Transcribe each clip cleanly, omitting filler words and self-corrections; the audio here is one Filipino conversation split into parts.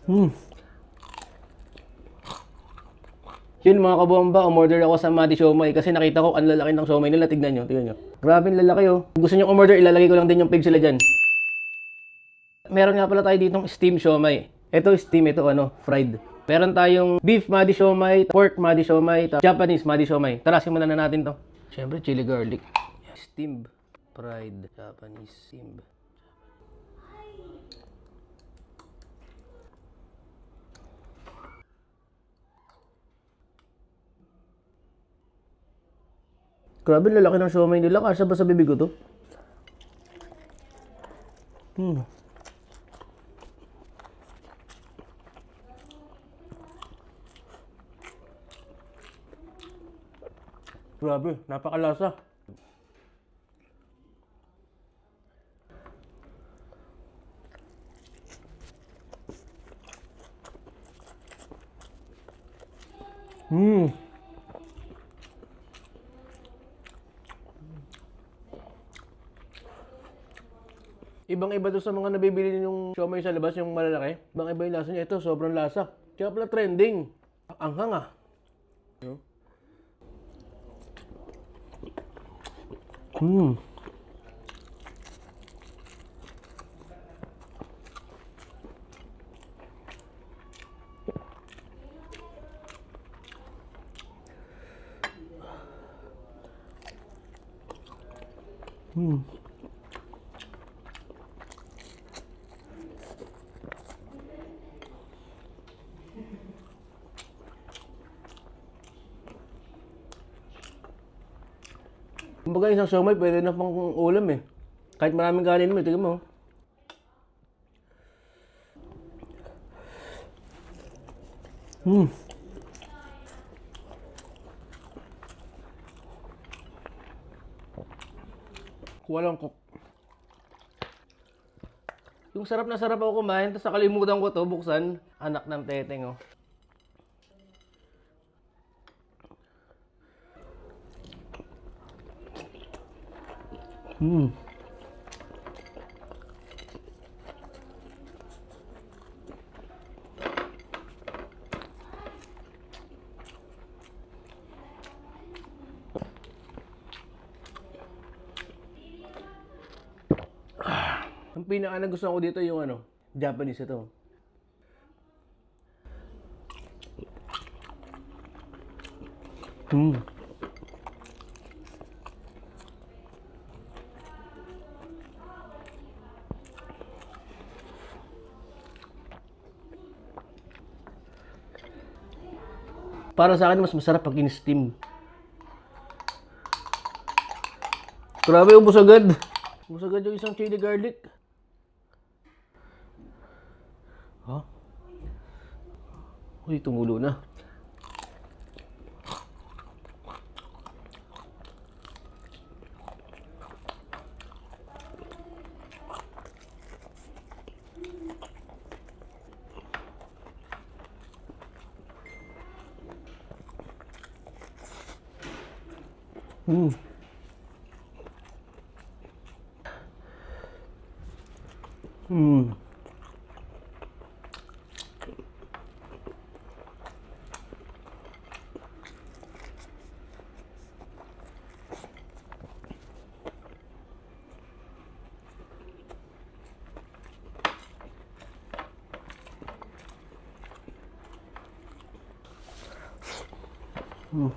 Hmm. Yun mga kabomba, umorder ako sa Mati Siomai kasi nakita ko ang lalaki ng siomai nila. Tignan nyo, tignan nyo. Grabe ang lalaki oh. Kung gusto nyo umorder, ilalagay ko lang din yung page sila dyan. Meron nga pala tayo ditong steam siomai. Ito steam, ito ano, fried. Meron tayong beef Mati Siomai, pork Mati Siomai, Japanese Mati Siomai. Tara, simulan na natin to. Siyempre, chili garlic. Steamed, fried, Japanese, steamed. Grabe, lalaki ng siomai nila. Kasya ba sa bibig ko to? Grabe, napakalasa. Hmm. Ibang-iba to sa mga nabibili yung siomai sa labas, yung malalaki. Ibang-iba yung lasa niya. Ito, sobrang lasa. Kaya pala trending. Ang hanga. Hmm. Hmm. Kumbaga isang siomai pwede na pang ulam eh. Kahit maraming kanin mo, tingnan mo. Hmm. Walang cook. Yung sarap na sarap ako kumain, tapos nakalimutan ko to buksan. Anak ng teteng oh. Hmm. Ang pinaka nagustuhan ko dito yung ano, Japanese ito. Hmm. Para sa akin, mas masarap pag in-steam. Grabe, ubos agad. Ubos agad yung isang chili garlic. Ha? Uy, tumulo na. Hmm. Hmm. Hmm.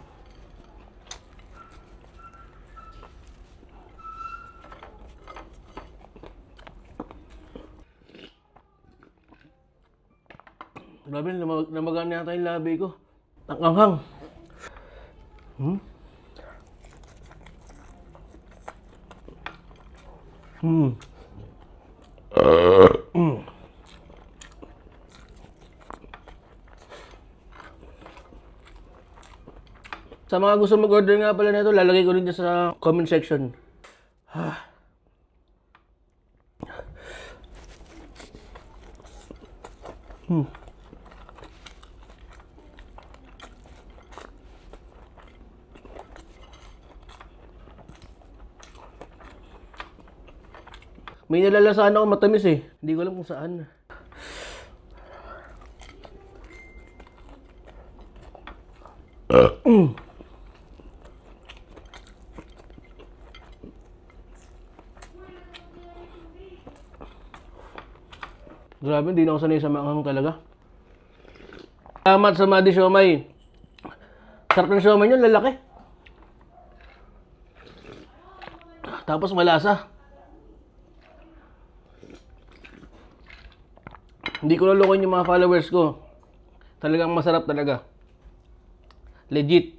Grabe, namagaan yata yung labi ko. Ang anghang. Hmm? Hmm. Mm. Sa mga gusto mag-order nga pala nito, lalagay ko rin dyan sa comment section. Hmm. May nalalasaan ako matamis eh. Hindi ko alam kung saan. Grabe, hindi na ako sanay sa maanghang talaga. Salamat sa Madi Siomay. Sarap ng siomay nyo, lalaki. Tapos malasa. Hindi ko nalukoy yung mga followers ko. Talagang masarap talaga. Legit.